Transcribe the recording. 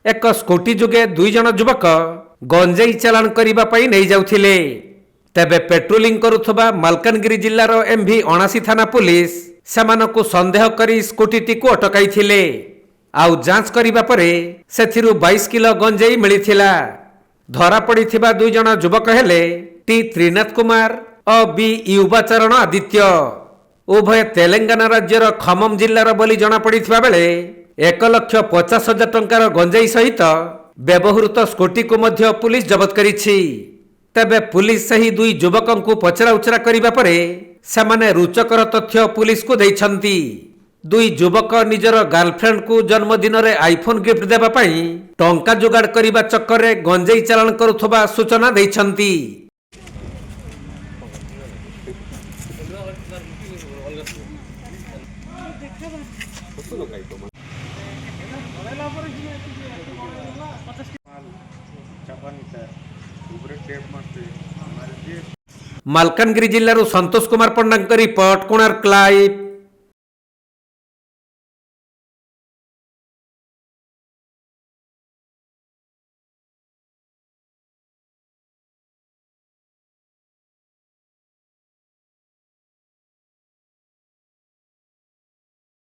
एक स्कूटी जुगे दुई जन युवक गंजेई चालाण करने नहीं जाउथिले। तेबे पेट्रोलिंग करुथबा मालकानगिरी जिल्लार एमवी 79 थाना पुलिस सेमानकु संदेह करी स्कूटी को अटकाई थिले। आउ जांच करिबा परे सेथिरु 22 किलो गंजेई मिलिथिला। धरा पड़िथिबा दुई जन युवक हेले टी त्रिनाथ कुमार और बी युवाचरण आदित्य। उभय तेलंगाना राज्यर खम्मम जिल्लार बोली जना पड़िथिबा बेले 1,50,000 टंकार गंजेई सहित व्यवहृत स्कूटी को मध्य पुलिस जबत करिछि। तेबे पुलिस सही दुई युवकंकु पचरा उचरा करिबा परे सेमाने रुचकर तथ्य पुलिस को दैछंती। दुई युवक निजर गर्लफ्रेंड को जन्मदिन रे आईफोन गिफ्ट देबा पई टंका जुगाड़ करिबा चक्कर रे गंजेई चालाण करुथबा सूचना दैछंती। मालकानगिरी जिल्लारू संतोष कुमार पंडा रिपोर्ट, कोणार्क लाइव।